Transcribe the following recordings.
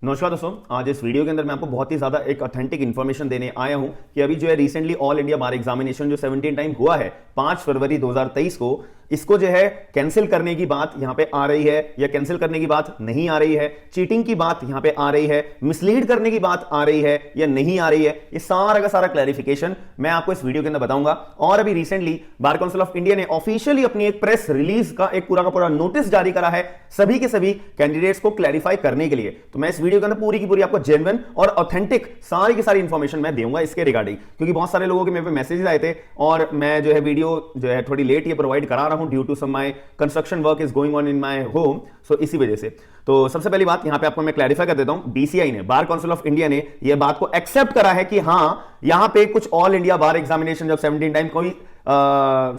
नमस्कार दोस्तों, आज इस वीडियो के अंदर मैं आपको बहुत ही ज्यादा एक ऑथेंटिक इन्फॉर्मेशन देने आया हूं कि अभी जो है रिसेंटली ऑल इंडिया बार एग्जामिनेशन जो 17 टाइम हुआ है 5 फरवरी 2023 को, इसको जो है कैंसिल करने की बात यहां पे आ रही है या कैंसिल करने की बात नहीं आ रही है, चीटिंग की बात यहां पे आ रही है, मिसलीड करने की बात आ रही है या नहीं आ रही है, ये सारा का सारा क्लैरिफिकेशन मैं आपको इस वीडियो के अंदर बताऊंगा। और अभी recently bar council of India ने ऑफिशियली अपनी एक प्रेस रिलीज का एक पूरा का पूरा नोटिस जारी करा है सभी के सभी कैंडिडेट्स को क्लैरिफाई करने के लिए। तो मैं इस वीडियो के अंदर पूरी की पूरी आपको जेन्युइन और ऑथेंटिक सारी की सारी इंफॉर्मेशन मैं दूंगा इसके रिगार्डिंग, क्योंकि बहुत सारे लोगों के मेरे पे मैसेजेस आए थे और मैं जो है वीडियो जो है थोड़ी लेट ये प्रोवाइड करा रहा हूं due to some my construction work is going on in my home, so इसी वजह से। तो सबसे पहली बात यहां पे आपको मैं क्लैरिफाई कर देता हूं, बीसीआई ने, बार काउंसिल ऑफ इंडिया ने यह बात को एक्सेप्ट करा है कि हां यहां पे कुछ ऑल इंडिया बार एग्जामिनेशन जब 17 टाइम कोई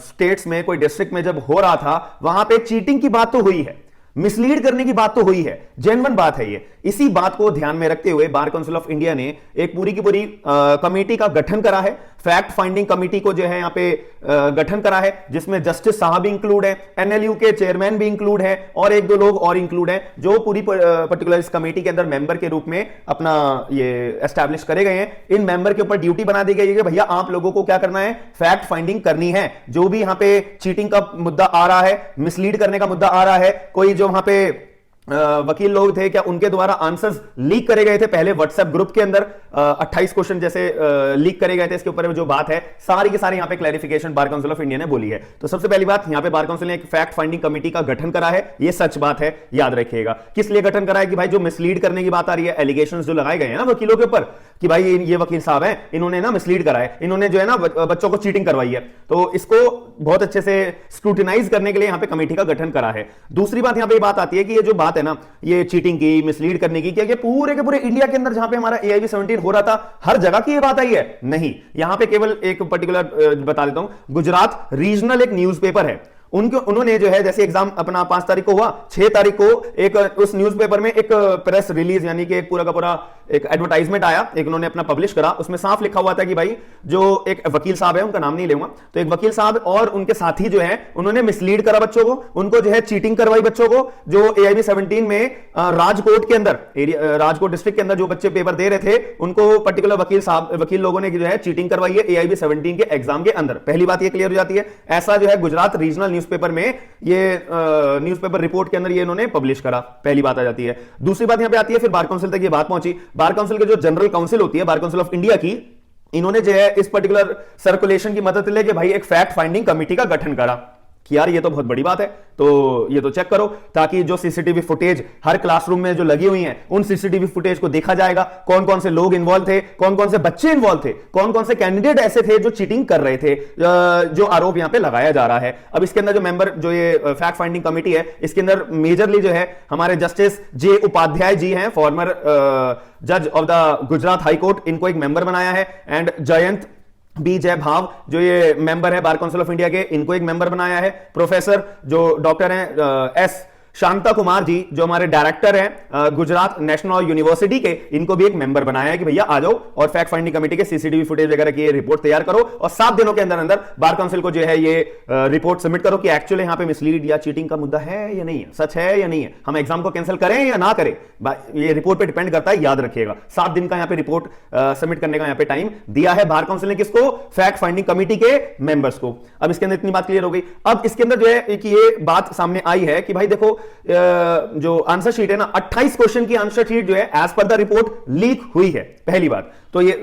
स्टेट्स में कोई डिस्ट्रिक्ट में जब हो रहा था वहां पे चीटिंग की बात तो हुई है, मिसलीड करने की बात तो हुई है, जेन्युइन बात है ये। इसी बात को ध्यान में रखते हुए बार काउंसिल ऑफ इंडिया ने एक पूरी की पूरी कमेटी का गठन करा है, फैक्ट फाइंडिंग कमेटी को जो है यहां पे गठन करा है, जिसमें जस्टिस साहब भी इंक्लूड है, एनएलयू के चेयरमैन भी इंक्लूड है और एक दो लोग और इंक्लूड है जो पूरी पर्टिकुलर इस कमेटी के अंदर मेंबर के रूप में अपना ये एस्टैब्लिश करे गए हैं। इन मेंबर के ऊपर ड्यूटी बना दी गई है कि भैया आप लोगों को क्या करना है, फैक्ट फाइंडिंग करनी है। जो भी यहां पे चीटिंग का मुद्दा आ रहा है, मिसलीड करने का मुद्दा आ रहा है, कोई जो वहां पे वकील लोग थे क्या उनके द्वारा आंसर्स लीक करे गए थे पहले व्हाट्सएप ग्रुप के अंदर, 28 क्वेश्चन जैसे लीक करे गए थे, इसके ऊपर जो बात है सारी की सारी यहां पे clarification bar council of India ने बोली है। तो सबसे पहली बात यहां पे बार काउंसिल ने एक फैक्ट फाइंडिंग कमेटी का गठन करा है, ये सच बात है, याद रखिएगा। किस लिए गठन करा है कि भाई जो मिसलीड करने की बात आ रही है, एलिगेशंस जो लगाए गए हैं ना वकीलों के ऊपर कि भाई ये वकील साहब हैं, इन्होंने ना मिसलीड करा है, इन्होंने जो है ना बच्चों को चीटिंग करवाई है, तो इसको बहुत अच्छे से स्क्रूटिनाइज करने के लिए यहां पे कमेटी का गठन करा है। दूसरी बात यहां पे बात आती है कि ये जो बात है ना, ये चीटिंग की, मिसलीड करने की, क्या ये पूरे के पूरे इंडिया के अंदर जहां पे हमारा AIB 17 हो रहा था हर जगह की ये बात आई है? नहीं, यहां पे केवल एक पर्टिकुलर बता देता हूं, गुजरात रीजनल एक न्यूज़पेपर है, उन्होंने जो है जैसे एग्जाम अपना 5 तारीख को हुआ, 6 तारीख को एक उस न्यूज़पेपर में एक प्रेस रिलीज यानी कि एक पूरा का पूरा एक एडवर्टाइजमेंट आया, एक उन्होंने अपना पब्लिश करा, उसमें साफ लिखा हुआ था कि भाई जो एक वकील साहब है, उनका नाम नहीं लूंगा, तो एक वकील साहब और उनके साथी जो है उन्होंने मिसलीड करा बच्चों को, उनको जो है चीटिंग करवाई बच्चों को। जो AIB 17 में राजकोट के अंदर, राजकोट डिस्ट्रिक्ट के अंदर जो बच्चे पेपर दे रहे थे उनको पर्टिकुलर वकील लोगों ने जो है चीटिंग करवाई है AIB 17 के एग्जाम के अंदर। पहली बात ये क्लियर हो जाती है, ऐसा जो है गुजरात रीजनल न्यूज़पेपर में ये न्यूज़पेपर रिपोर्ट के अंदर ये इन्होंने पब्लिश करा, पहली बात आ जाती है। दूसरी बात यहां पे आती है, फिर बार काउंसिल तक ये बात पहुंची, बार काउंसिल के जो जनरल काउंसिल होती है बार काउंसिल ऑफ इंडिया की, इन्होंने जो है इस पर्टिकुलर सर्कुलेशन की मदद लेके भाई एक फैक्ट फाइंडिंग कमेटी का गठन करा कि यार ये तो बहुत बड़ी बात है, तो ये तो चेक करो, ताकि जो सीसीटीवी फुटेज हर क्लासरूम में जो लगी हुई हैं उन सीसीटीवी फुटेज को देखा जाएगा, कौन कौन से लोग इन्वॉल्व थे, कौन कौन से बच्चे इन्वॉल्व थे, कौन कौन से कैंडिडेट ऐसे थे जो चीटिंग कर रहे थे, जो आरोप यहां पे लगाया जा रहा है। अब इसके अंदर जो मेंबर जो ये फैक्ट फाइंडिंग कमेटी है, इसके अंदर मेजरली जो है हमारे जस्टिस जे उपाध्याय जी हैं, फॉर्मर जज of the Gujarat high court, इनको एक मेंबर बनाया है, एंड जयंत बी जय भाव जो ये मेंबर है बार काउंसिल ऑफ इंडिया के, इनको एक मेंबर बनाया है। प्रोफेसर जो डॉक्टर हैं एस शांता कुमार जी जो हमारे डायरेक्टर हैं गुजरात नेशनल यूनिवर्सिटी के, इनको भी एक मेंबर बनाया है कि भैया आ जाओ और फैक्ट फाइंडिंग कमेटी के सीसीटीवी फुटेज वगैरह की रिपोर्ट तैयार करो और 7 दिनों के अंदर अंदर बार काउंसिल को जो है ये रिपोर्ट सबमिट करो कि एक्चुअली यहां पे मिसलीड या चीटिंग का मुद्दा है या नहीं है, सच है या नहीं है, हम एग्जाम को कैंसिल करें या ना करें, ये रिपोर्ट पे डिपेंड करता है, याद रखिएगा। 7 दिन का यहां पे रिपोर्ट सबमिट करने का यहां पे टाइम दिया है बार काउंसिल ने, किसको, फैक्ट फाइंडिंग कमेटी के मेंबर्स को। अब इसके अंदर इतनी बात क्लियर हो गई। अब इसके अंदर जो है कि ये बात सामने आई है कि भाई देखो जो आंसर शीट है ना, 28 क्वेश्चन की आंसर शीट जो है as per the report leak हुई है, पहली बात तो ये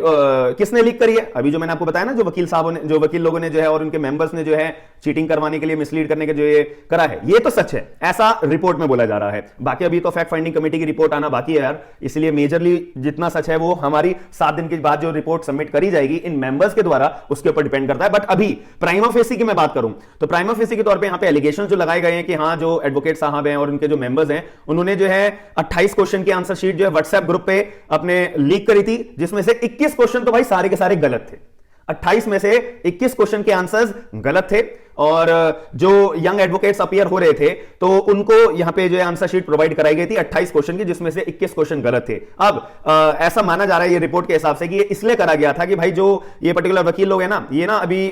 किसने लीक करी है? अभी जो मैंने आपको बताया ना, जो वकील साहबों ने, जो वकील लोगों ने जो है और उनके मेंबर्स ने जो है चीटिंग करवाने के लिए, मिसलीड करने के जो ये करा है, ये तो सच है, ऐसा रिपोर्ट में बोला जा रहा है। बाकी अभी तो फैक्ट फाइंडिंग कमेटी की रिपोर्ट आना बाकी है यार, इसलिए मेजरली जितना सच है वो हमारी 7 दिन के बाद जो रिपोर्ट सबमिट करी जाएगी इन मेंबर्स के द्वारा, उसके ऊपर डिपेंड करता है। बट अभी प्राइमा फेसी की मैं बात करूं तो प्राइमा फेसी के तौर पर यहां पे एलिगेशन जो लगाए गए हैं कि हाँ जो एडवोकेट साहब हैं और उनके जो मेंबर्स हैं उन्होंने जो है 28 क्वेश्चन की आंसर शीट जो है व्हाट्सएप ग्रुप पे अपने लीक करी थी, जिसमें से 21 क्वेश्चन तो भाई सारे के सारे गलत थे। 28 में से 21 क्वेश्चन के आंसर्स गलत थे। और जो यंग एडवोकेट्स अपीयर हो रहे थे तो उनको यहां पे जो है आंसर शीट प्रोवाइड कराई गई थी 28 क्वेश्चन की, जिसमें से 21 क्वेश्चन गलत थे। अब ऐसा माना जा रहा है ये रिपोर्ट के हिसाब से कि ये इसलिए करा गया था कि भाई जो ये पर्टिकुलर वकील लोग हैं ना, ये ना अभी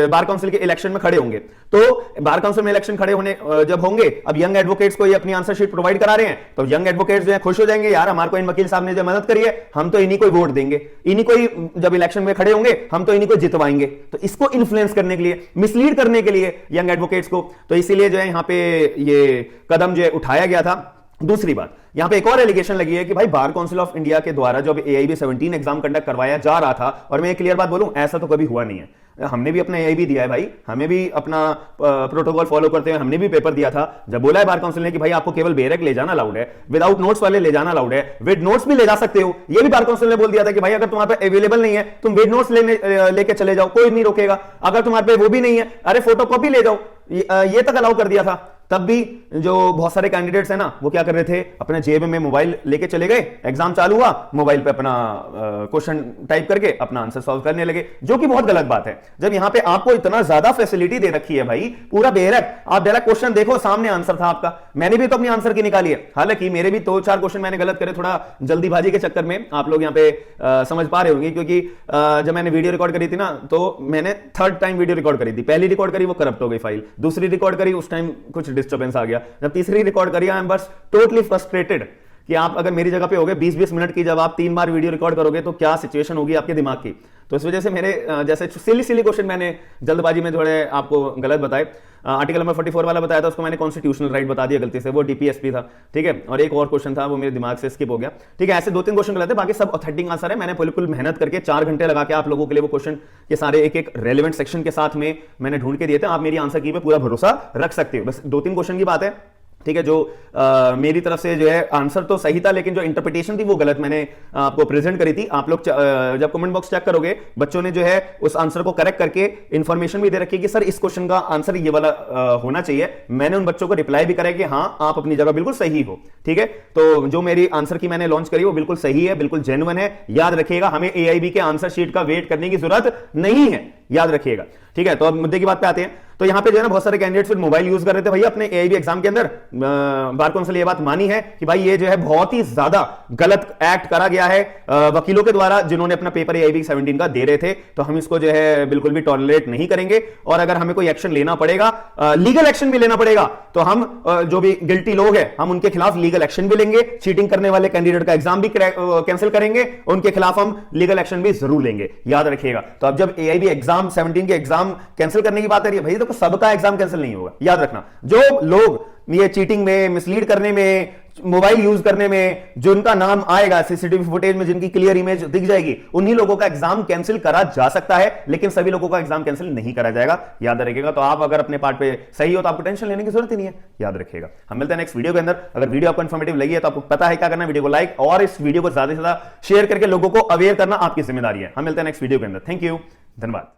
बार काउंसिल के इलेक्शन में खड़े होंगे, तो बार काउंसिल में इलेक्शन खड़े होने जब होंगे, अब यंग एडवोकेट्स को ये अपनी आंसर शीट प्रोवाइड करा रहे हैं, तो यंग एडवोकेट्स जो है खुश हो जाएंगे, यार हमारे को इन वकील साहब ने जो मदद करी है, हम तो इन्हीं को वोट देंगे, इन्हीं को ही जब इलेक्शन में खड़े होंगे हम तो इन्हीं को जितवाएंगे। तो इसको इन्फ्लुएंस करने के लिए, मिसलीड करने के लिए यंग एडवोकेट्स को, तो इसीलिए जो है यहां पे ये कदम जो है उठाया गया था। दूसरी बात, यहां पे एक और एलिगेशन लगी है कि भाई बार काउंसिल ऑफ इंडिया के द्वारा जब AIB 17 एग्जाम कंडक्ट करवाया जा रहा था, और मैं एक क्लियर बात बोलूं, ऐसा तो कभी हुआ नहीं है। हमने भी अपना AIB दिया है भाई, हमें भी अपना प्रोटोकॉल फॉलो करते हुए हमने भी पेपर दिया था। जब बोला है बार काउंसिल ने कि भाई आपको केवल बेरेक ले जाना अलाउड है, विदाउट नोट्स वाले ले जाना अलाउड है, विद नोट्स भी ले जा सकते हो, ये भी बार काउंसिल ने बोल दिया था कि भाई अगर तुम्हारे पे अवेलेबल नहीं है तुम विद नोट्स लेके चले जाओ, कोई नहीं रोकेगा। अगर तुम्हारे पे वो भी नहीं है, अरे फोटोकॉपी ले जाओ, ये तक अलाउ कर दिया था। तब भी जो बहुत सारे कैंडिडेट्स हैं ना, वो क्या कर रहे थे, अपने जेब में मोबाइल लेके चले गए, एग्जाम चालू हुआ, मोबाइल पे अपना क्वेश्चन टाइप करके अपना आंसर सॉल्व करने लगे, जो कि बहुत गलत बात है। जब यहां पे आपको इतना ज्यादा फैसिलिटी दे रखी है भाई, पूरा बेहरक, आप डायरेक्ट क्वेश्चन देखो, सामने आंसर था आपका। मैंने भी तो अपनी आंसर की निकाली है, हालांकि मेरे भी 2-4 क्वेश्चन मैंने गलत करे, थोड़ा जल्दीबाजी के चक्कर में, आप लोग यहां पे समझ पा रहे होंगे, क्योंकि जब मैंने वीडियो रिकॉर्ड करी थी ना, तो मैंने 3rd टाइम वीडियो रिकॉर्ड करी थी। पहली रिकॉर्ड करी, वो करप्ट हो गई फाइल, दूसरी रिकॉर्ड करी, उस टाइम कुछ डिस्टर्बेंस आ गया, जब तीसरी रिकॉर्ड करी, आई एम बस टोटली फ्रस्ट्रेटेड कि आप अगर मेरी जगह पे होगे 20-20 मिनट की, जब आप 3 बार वीडियो रिकॉर्ड करोगे तो क्या सिचुएशन होगी आपके दिमाग की। तो इस वजह से मेरे जैसे सिली क्वेश्चन मैंने जल्दबाजी में थोड़े आपको गलत बताए। आर्टिकल नंबर 44 वाला बताया था, उसको मैंने कॉन्स्टिट्यूशनल राइट बता दिया गलती से, वो DPSP था, ठीक है। और एक और क्वेश्चन था, वो मेरे दिमाग से स्किप हो गया, ठीक है। ऐसे 2-3 क्वेश्चन गलत है, बाकी सब ऑथेंटिक आंसर है। मैंने बिल्कुल मेहनत करके 4 घंटे लगा के आप लोगों के लिए वो क्वेश्चन के सारे एक-एक रेलेवेंट सेक्शन के साथ में मैंने ढूंढ के दिए थे। आप मेरी आंसर की पे पूरा भरोसा रख सकते हो। बस 2-3 क्वेश्चन की बात है, ठीक है, जो मेरी तरफ से जो है आंसर तो सही था, लेकिन जो इंटरप्रिटेशन थी वो गलत मैंने आपको प्रेजेंट करी थी। आप लोग जब कमेंट बॉक्स चेक करोगे, बच्चों ने जो है उस आंसर को करेक्ट करके इंफॉर्मेशन भी दे रखी है कि सर इस क्वेश्चन का आंसर ये वाला होना चाहिए। मैंने उन बच्चों को रिप्लाई भी करा कि हाँ आप अपनी जगह बिल्कुल सही हो, ठीक है। तो जो मेरी आंसर की मैंने लॉन्च करी वो बिल्कुल सही है, बिल्कुल जेन्युइन है। याद रखिएगा, हमें AIB के आंसर शीट का वेट करने की जरूरत नहीं है, याद रखिएगा, ठीक है। तो अब मुद्दे की बात पे आते हैं। तो यहां पे जो है ना, बहुत सारे कैंडिडेट्स फिर मोबाइल यूज कर रहे थे भैया अपने AIB एग्जाम के अंदर। बार काउंसिल ये बात मानी है कि भाई ये जो है बहुत ही ज्यादा गलत एक्ट करा गया है वकीलों के द्वारा, जिन्होंने अपना पेपर AIB 17 का दे रहे थे। तो हम इसको जो है बिल्कुल भी टॉलरेट नहीं करेंगे, और अगर हमें कोई एक्शन लेना पड़ेगा, लीगल एक्शन भी लेना पड़ेगा, तो हम जो भी गिल्टी लोग हैं हम उनके खिलाफ लीगल एक्शन भी लेंगे। चीटिंग करने वाले कैंडिडेट का एग्जाम भी कैंसिल करेंगे, उनके खिलाफ हम लीगल एक्शन भी जरूर लेंगे, याद रखिएगा। तो अब जब AIB एग्जाम 17 के एग्जाम कैंसिल करने की बात आ रही है भाई, तो सबका एग्जाम कैंसिल नहीं होगा, याद रखना। जो लोग ये चीटिंग में, मिसलीड करने में, मोबाइल यूज करने में, जो उनका नाम आएगा CCTV फुटेज में, जिनकी क्लियर इमेज दिख जाएगी, उन्हीं लोगों का एग्जाम कैंसिल करा जा सकता है, लेकिन सभी लोगों का एग्जाम कैंसिल नहीं करा जाएगा, याद रखिएगा। तो आप अगर अपने पार्ट पे सही हो तो आपको टेंशन लेने की जरूरत ही नहीं है, याद रखिएगा। हम मिलते हैं नेक्स्ट वीडियो के अंदर। अगर वीडियो आपको इन्फॉर्मेटिव लगी है तो आपको पता है क्या करना है, वीडियो को लाइक और इस वीडियो को ज्यादा से ज्यादा शेयर करके लोगों को अवेयर करना आपकी जिम्मेदारी है। हम मिलते हैं नेक्स्ट वीडियो के अंदर। थैंक यू, धन्यवाद।